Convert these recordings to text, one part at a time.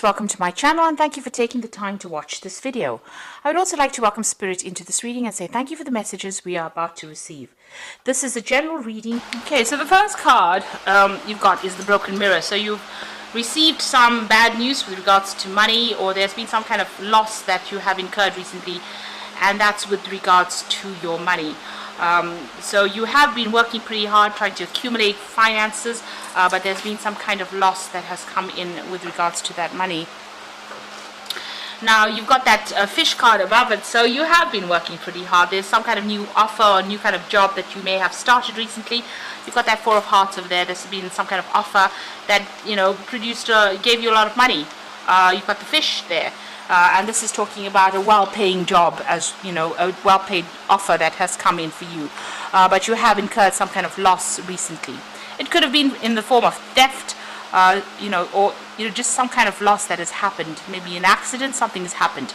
Welcome to my channel and thank you for taking the time to watch this video. I would also like to welcome Spirit into this reading and say thank you for the messages we are about to receive. This is a general reading. Okay, so the first card you've got is the Broken Mirror. So you've received some bad news with regards to money, or there's been some kind of loss that you have incurred recently, and that's with regards to your money. So you have been working pretty hard trying to accumulate finances, but there's been some kind of loss that has come in with regards to that money. Now you've got that fish card above it, so you have been working pretty hard. There's some kind of new offer or new kind of job that you may have started recently. You've got that Four of Hearts over there. There's been some kind of offer that, you know, gave you a lot of money. You've got the fish there. And this is talking about a well-paying job, as you know, a well-paid offer that has come in for you. But you have incurred some kind of loss recently. It could have been in the form of theft, or just some kind of loss that has happened. Maybe an accident, something has happened.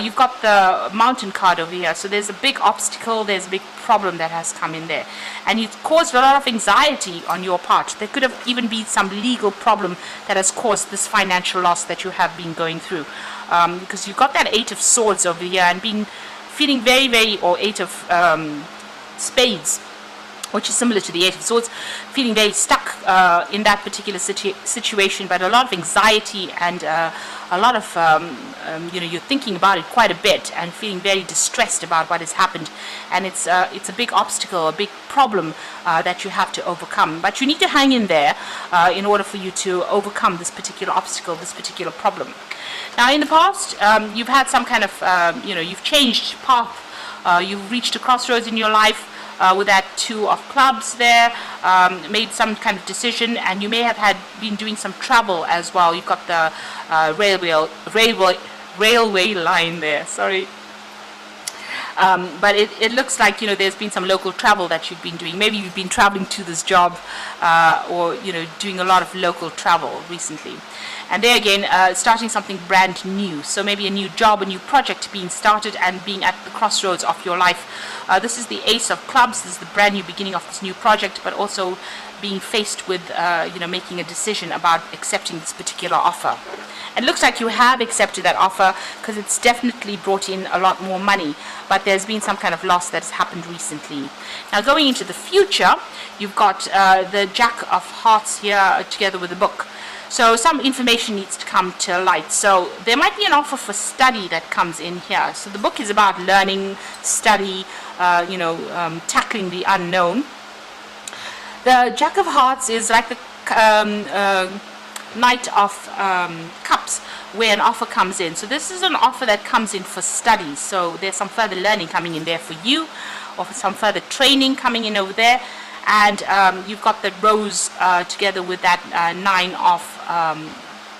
You've got the Mountain card over here, so there's a big obstacle, there's a big problem that has come in there, and it's caused a lot of anxiety on your part. There could have even been some legal problem that has caused this financial loss that you have been going through, because you've got that Eight of Swords over here and feeling very, or Eight of Spades, which is similar to the Eight of Swords, feeling very stuck in that particular situation, but a lot of anxiety and a lot of, you're thinking about it quite a bit and feeling very distressed about what has happened. And it's a big obstacle, a big problem that you have to overcome. But you need to hang in there in order for you to overcome this particular obstacle, this particular problem. Now, in the past, you've had some kind of, you've changed path. You've reached a crossroads in your life. With that Two of Clubs there, made some kind of decision, and you may have been doing some travel as well. You've got the railway line there, sorry. But it looks like, there's been some local travel that you've been doing. Maybe you've been traveling to this job, or, doing a lot of local travel recently. And there again, starting something brand new. So maybe a new job, a new project being started and being at the crossroads of your life. This is the Ace of Clubs. This is the brand new beginning of this new project, but also being faced with, making a decision about accepting this particular offer. And it looks like you have accepted that offer because it's definitely brought in a lot more money, but there's been some kind of loss that has happened recently. Now, going into the future, you've got the Jack of Hearts here together with the Book. So some information needs to come to light. So there might be an offer for study that comes in here. So the book is about learning, study, tackling the unknown. The Jack of Hearts is like the Knight of Cups, where an offer comes in. So this is an offer that comes in for study. So there's some further learning coming in there for you, or for some further training coming in over there. And you've got the Rose together with that Nine of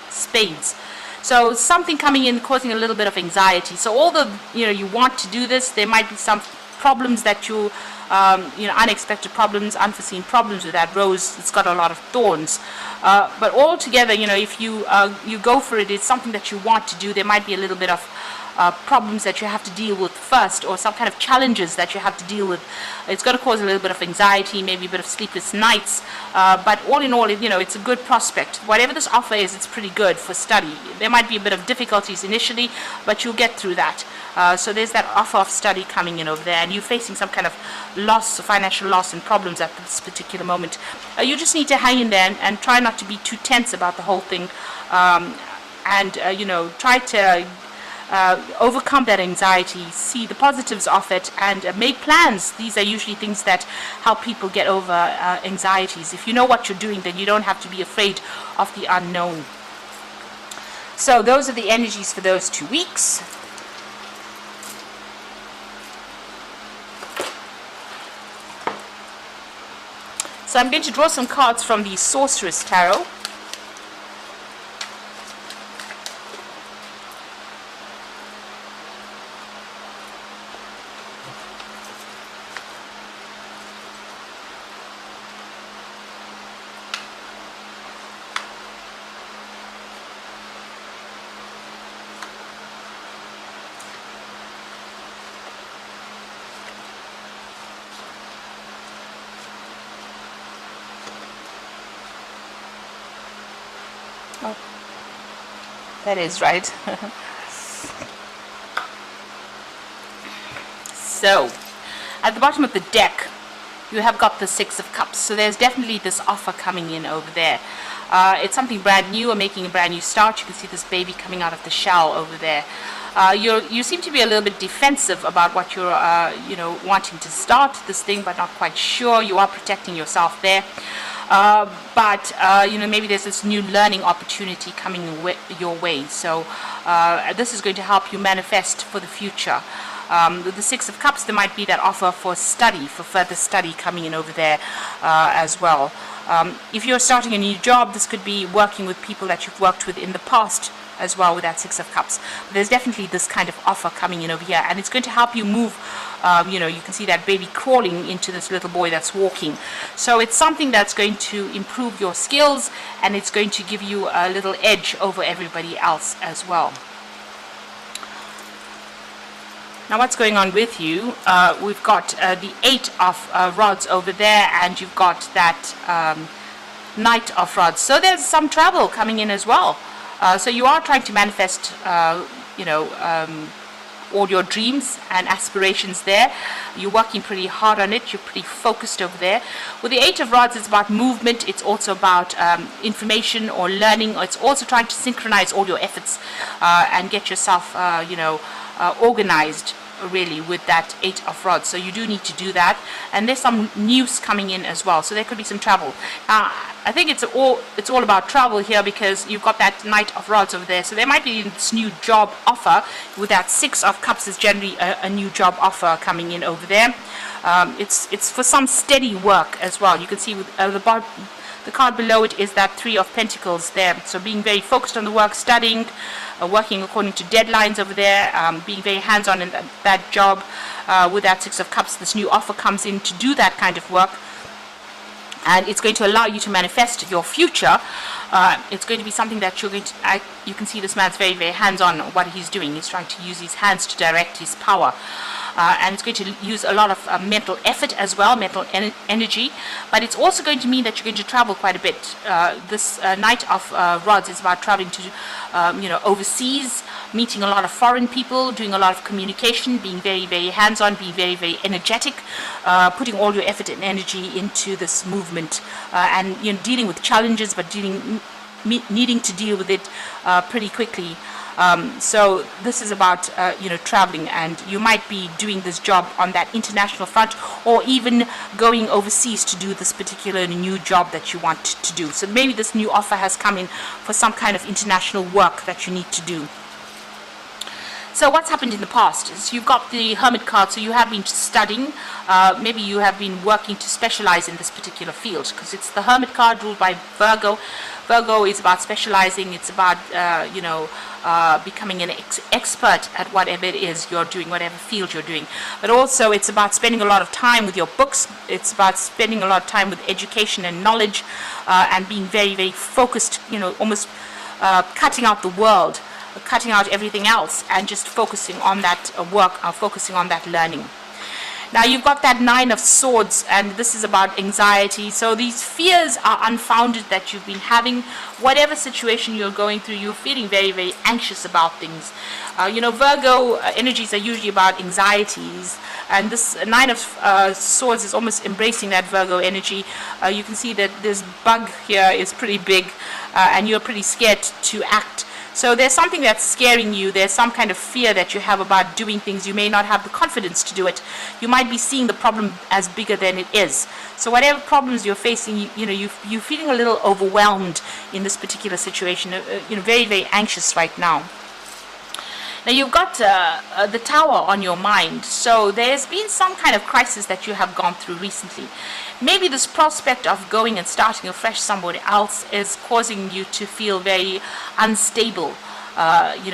Spades. So something coming in causing a little bit of anxiety. So although you want to do this, there might be some problems that you unexpected problems, unforeseen problems with that Rose. It's got a lot of thorns. But altogether, if you go for it, it's something that you want to do. There might be a little bit of problems that you have to deal with first, or some kind of challenges that you have to deal with. It's going to cause a little bit of anxiety, maybe a bit of sleepless nights, but all in all, it's a good prospect. Whatever this offer is, it's pretty good for study. There might be a bit of difficulties initially, but you'll get through that. So there's that offer of study coming in over there, and you're facing some kind of loss, financial loss and problems at this particular moment. You just need to hang in there and try not to be too tense about the whole thing, and try to overcome that anxiety, see the positives of it, and make plans. These are usually things that help people get over anxieties. If you know what you're doing, then you don't have to be afraid of the unknown. So those are the energies for those 2 weeks. So I'm going to draw some cards from the Sorceress Tarot. That is right. So, at the bottom of the deck, you have got the Six of Cups. So there's definitely this offer coming in over there. It's something brand new or making a brand new start. You can see this baby coming out of the shell over there. You seem to be a little bit defensive about what you're, wanting to start this thing, but not quite sure. You are protecting yourself there. But maybe there's this new learning opportunity coming your way. So this is going to help you manifest for the future. With the Six of Cups, there might be that offer for study, for further study coming in over there as well. If you're starting a new job, this could be working with people that you've worked with in the past as well with that Six of Cups. But there's definitely this kind of offer coming in over here, and it's going to help you move. You can see that baby crawling into this little boy that's walking. So it's something that's going to improve your skills, and it's going to give you a little edge over everybody else as well. Now what's going on with you? We've got the Eight of Rods over there, and you've got that Knight of Rods. So there's some travel coming in as well. So you are trying to manifest, all your dreams and aspirations there. You're working pretty hard on it. You're pretty focused over there. With the Eight of Rods, it's about movement. It's also about information or learning. It's also trying to synchronize all your efforts and get yourself, organized really with that Eight of Rods. So you do need to do that, and there's some news coming in as well, so there could be some travel. I think it's all about travel here, because you've got that Knight of Rods over there, so there might be this new job offer. With that Six of Cups is generally a new job offer coming in over there. It's for some steady work as well. You can see with the card below it is that Three of Pentacles there. So being very focused on the work, studying, working according to deadlines over there, being very hands-on in that job. With that Six of Cups, this new offer comes in to do that kind of work. And it's going to allow you to manifest your future. It's going to be something that you're going to... you can see this man's very, very hands-on on what he's doing. He's trying to use his hands to direct his power. And it's going to use a lot of mental effort as well, mental energy. But it's also going to mean that you're going to travel quite a bit. This Knight of Rods is about traveling to, overseas, meeting a lot of foreign people, doing a lot of communication, being very, very hands-on, being very, very energetic, putting all your effort and energy into this movement, and dealing with challenges, but needing to deal with it pretty quickly. So this is about traveling, and you might be doing this job on that international front, or even going overseas to do this particular new job that you want to do. So maybe this new offer has come in for some kind of international work that you need to do. So what's happened in the past is you've got the Hermit card, so you have been studying, maybe you have been working to specialize in this particular field, because it's the Hermit card ruled by Virgo. Virgo is about specializing, it's about, becoming an expert at whatever it is you're doing, whatever field you're doing. But also it's about spending a lot of time with your books, it's about spending a lot of time with education and knowledge, and being very, very focused, almost cutting out the world, cutting out everything else, and just focusing on that work, focusing on that learning. Now you've got that Nine of Swords, and this is about anxiety. So these fears are unfounded that you've been having. Whatever situation you're going through, you're feeling very, very anxious about things. Virgo energies are usually about anxieties, and this Nine of Swords is almost embracing that Virgo energy. You can see that this bug here is pretty big, and you're pretty scared to act. So there's something that's scaring you. There's some kind of fear that you have about doing things. You may not have the confidence to do it. You might be seeing the problem as bigger than it is. So whatever problems you're facing, you're feeling a little overwhelmed in this particular situation. Very, very anxious right now. Now you've got the Tower on your mind. So there's been some kind of crisis that you have gone through recently. Maybe this prospect of going and starting afresh somebody else is causing you to feel very unstable,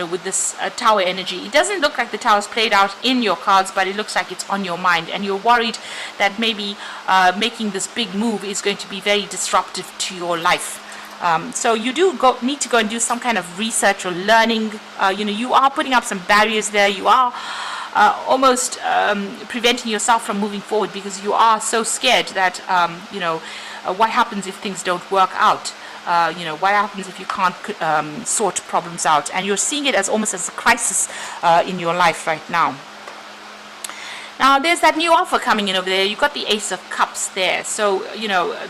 with this Tower energy. It doesn't look like the Tower's played out in your cards, but it looks like it's on your mind, and you're worried that maybe making this big move is going to be very disruptive to your life. So you do need to go and do some kind of research or learning. You are putting up some barriers there. You are almost preventing yourself from moving forward, because you are so scared that what happens if things don't work out. What happens if you can't sort problems out? And you're seeing it as almost as a crisis in your life right now. Now there's that new offer coming in over there. You've got the Ace of Cups there. So,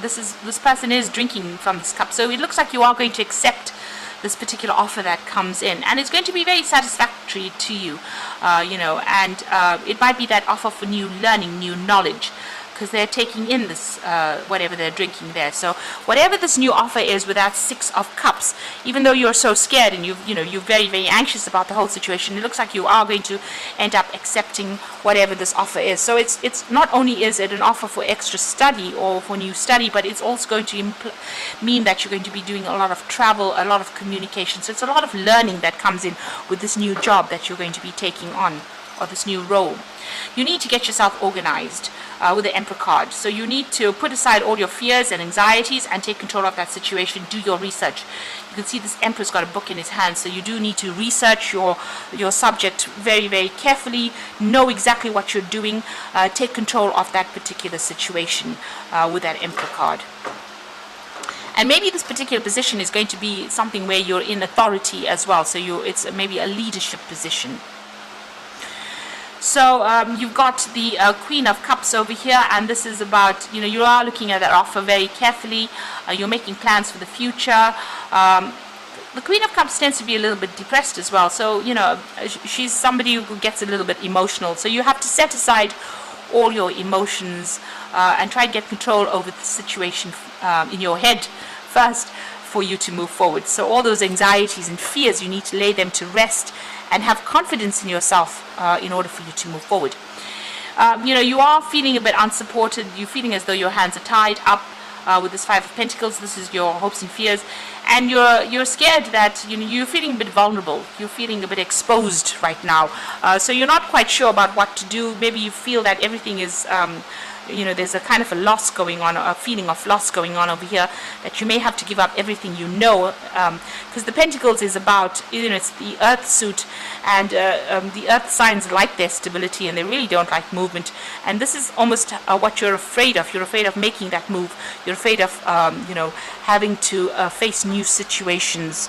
this person is drinking from this cup. So it looks like you are going to accept this particular offer that comes in. And it's going to be very satisfactory to you, and it might be that offer for new learning, new knowledge, because they're taking in this, whatever they're drinking there. So whatever this new offer is with that Six of Cups, even though you're so scared and you're very, very anxious about the whole situation, it looks like you are going to end up accepting whatever this offer is. So it's not only is it an offer for extra study or for new study, but it's also going to mean that you're going to be doing a lot of travel, a lot of communication. So it's a lot of learning that comes in with this new job that you're going to be taking on, or this new role. You need to get yourself organized with the Emperor card. So you need to put aside all your fears and anxieties and take control of that situation. Do your research. You can see this Emperor's got a book in his hand, so you do need to research your subject very, very carefully. Know exactly what you're doing. Take control of that particular situation with that Emperor card. And maybe this particular position is going to be something where you're in authority as well. So it's maybe a leadership position. So you've got the Queen of Cups over here, and this is about, you are looking at that offer very carefully. You're making plans for the future. The Queen of Cups tends to be a little bit depressed as well. So, she's somebody who gets a little bit emotional. So you have to set aside all your emotions and try to get control over the situation in your head first for you to move forward. So all those anxieties and fears, you need to lay them to rest and have confidence in yourself in order for you to move forward. You are feeling a bit unsupported. You're feeling as though your hands are tied up with this Five of Pentacles. This is your hopes and fears. And you're scared that you're feeling a bit vulnerable. You're feeling a bit exposed right now. So you're not quite sure about what to do. Maybe you feel that everything is there's a kind of a loss going on, a feeling of loss going on over here, that you may have to give up everything because the Pentacles is about, it's the Earth suit, and the Earth signs like their stability, and they really don't like movement. And this is almost what you're afraid of. You're afraid of making that move. You're afraid of, having to face new situations.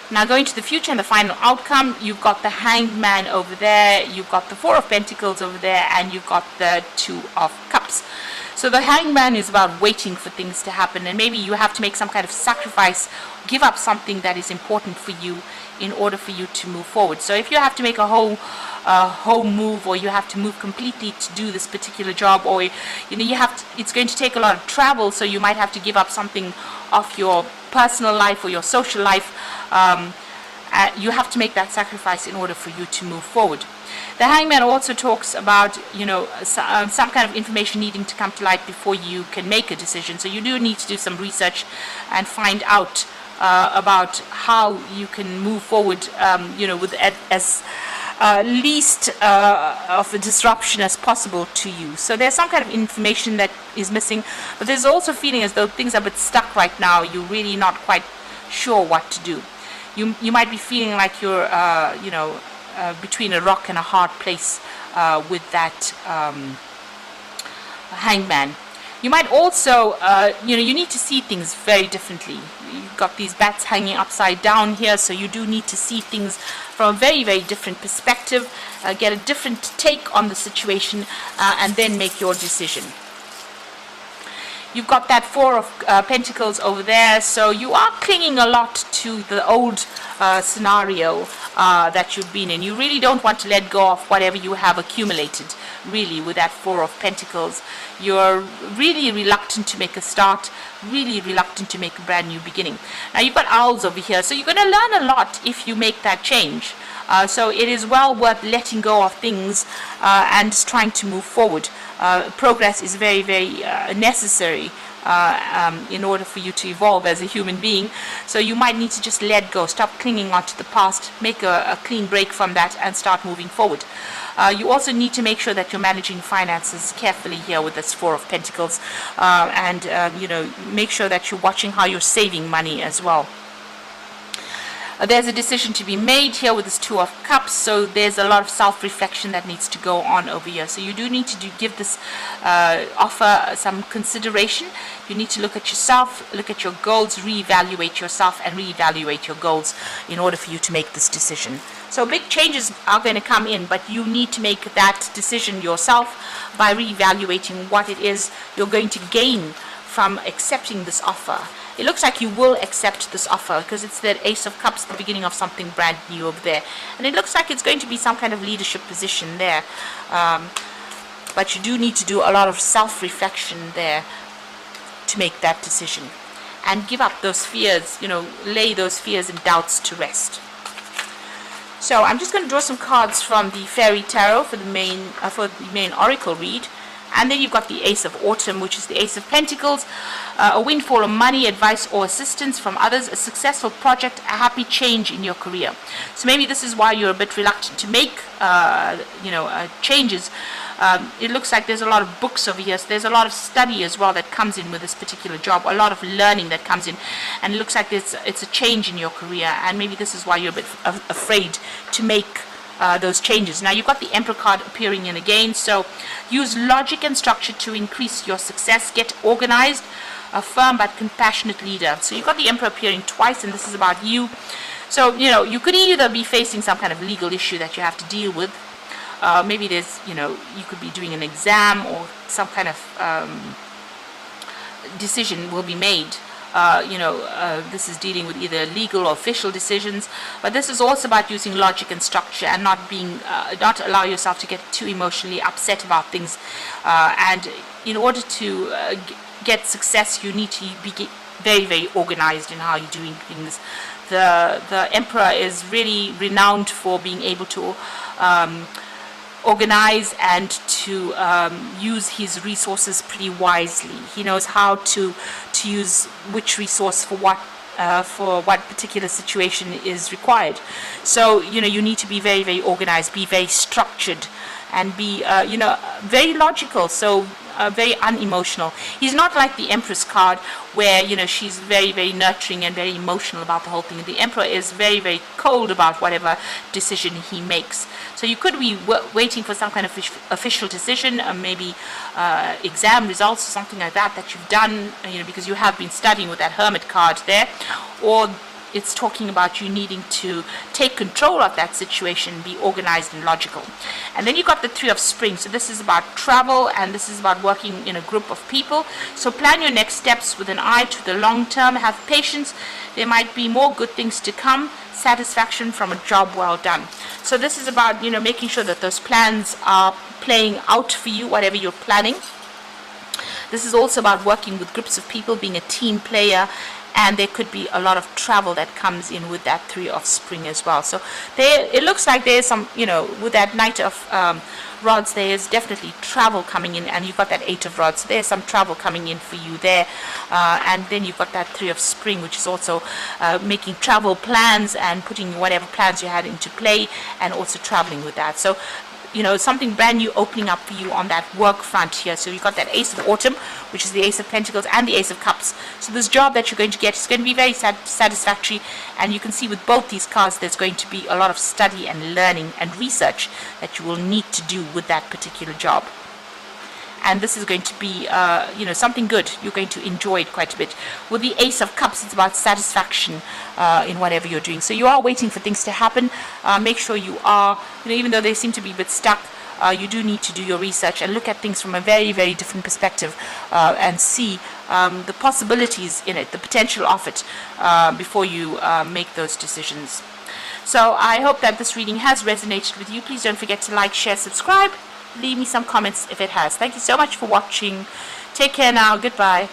Now going to the future and the final outcome, you've got the Hanged Man over there, you've got the Four of Pentacles over there, and you've got the Two of Cups. So the Hanged Man is about waiting for things to happen, and maybe you have to make some kind of sacrifice, give up something that is important for you in order for you to move forward. So if you have to make a whole move, or you have to move completely to do this particular job, or it's going to take a lot of travel, so you might have to give up something of your personal life or your social life. You have to make that sacrifice in order for you to move forward. The Hangman also talks about some kind of information needing to come to light before you can make a decision. So you do need to do some research and find out about how you can move forward with as least of a disruption as possible to you. So there's some kind of information that is missing, but there's also a feeling as though things are a bit stuck right now. You're really not quite sure what to do. You might be feeling like you're between a rock and a hard place with that Hangman. You might also you need to see things very differently. You've got these bats hanging upside down here, so you do need to see things from a very, very different perspective, get a different take on the situation, and then make your decision. You've got that Four of Pentacles over there, so you are clinging a lot to the old scenario that you've been in. You really don't want to let go of whatever you have accumulated, really, with that Four of Pentacles. You're really reluctant to make a start, really reluctant to make a brand new beginning. Now you've got owls over here, so you're going to learn a lot if you make that change. So it is well worth letting go of things and just trying to move forward. Progress is very, very necessary in order for you to evolve as a human being. So you might need to just let go, stop clinging on to the past, make a clean break from that, and start moving forward. You also need to make sure that you're managing finances carefully here with this Four of Pentacles, and make sure that you're watching how you're saving money as well. There's a decision to be made here with this Two of Cups, so there's a lot of self-reflection that needs to go on over here. So you do need to give this offer some consideration. You need to look at yourself, look at your goals, reevaluate yourself and reevaluate your goals in order for you to make this decision. So big changes are going to come in, but you need to make that decision yourself by reevaluating what it is you're going to gain from accepting this offer. It looks like you will accept this offer because it's that Ace of Cups, the beginning of something brand new over there. And it looks like it's going to be some kind of leadership position there. But you do need to do a lot of self-reflection there to make that decision. And give up those fears, lay those fears and doubts to rest. So I'm just going to draw some cards from the Fairy Tarot for the main Oracle read. And then you've got the Ace of Autumn, which is the Ace of Pentacles, a windfall of money, advice or assistance from others, a successful project, a happy change in your career. So maybe this is why you're a bit reluctant to make, changes. It looks like there's a lot of books over here. So there's a lot of study as well that comes in with this particular job, a lot of learning that comes in. And it looks like it's a change in your career. And maybe this is why you're a bit afraid to make those changes. Now you've got the Emperor card appearing in again, so use logic and structure to increase your success. Get organized, a firm but compassionate leader. So you've got the Emperor appearing twice, and this is about you. So you could either be facing some kind of legal issue that you have to deal with. Maybe there's you could be doing an exam, or some kind of decision will be made. This is dealing with either legal or official decisions, but this is also about using logic and structure and not allow yourself to get too emotionally upset about things. And in order to get success, you need to be very, very organized in how you're doing things. The Emperor is really renowned for being able to organize and to use his resources pretty wisely. He knows how to use which resource for what particular situation is required. So you need to be very, very organized, be very structured, and be very logical. So very unemotional. He's not like the Empress card where she's very, very nurturing and very emotional about the whole thing. The Emperor is very, very cold about whatever decision he makes. So you could be waiting for some kind of official decision, maybe exam results or something like that you've done, because you have been studying with that Hermit card there, or it's talking about you needing to take control of that situation, be organized and logical. And then you got the Three of Spring. So this is about travel, and this is about working in a group of people. So plan your next steps with an eye to the long term. Have patience. There might be more good things to come. Satisfaction from a job well done. So this is about making sure that those plans are playing out for you, whatever you're planning. This is also about working with groups of people, being a team player. And there could be a lot of travel that comes in with that Three of Spring as well. So it looks like there's some, with that Knight of Rods, there's definitely travel coming in. And you've got that Eight of Rods. So there's some travel coming in for you there. And then you've got that Three of Spring, which is also making travel plans and putting whatever plans you had into play, and also traveling with that. So something brand new opening up for you on that work front here. So you've got that Ace of Autumn, which is the Ace of Pentacles, and the Ace of Cups. So this job that you're going to get is going to be very satisfactory, and you can see with both these cards there's going to be a lot of study and learning and research that you will need to do with that particular job. And this is going to be, something good. You're going to enjoy it quite a bit. With the Ace of Cups, it's about satisfaction in whatever you're doing. So you are waiting for things to happen. Make sure you are, even though they seem to be a bit stuck, you do need to do your research and look at things from a very, very different perspective and see the possibilities in it, the potential of it, before you make those decisions. So I hope that this reading has resonated with you. Please don't forget to like, share, subscribe. Leave me some comments if it has. Thank you so much for watching. Take care now. Goodbye.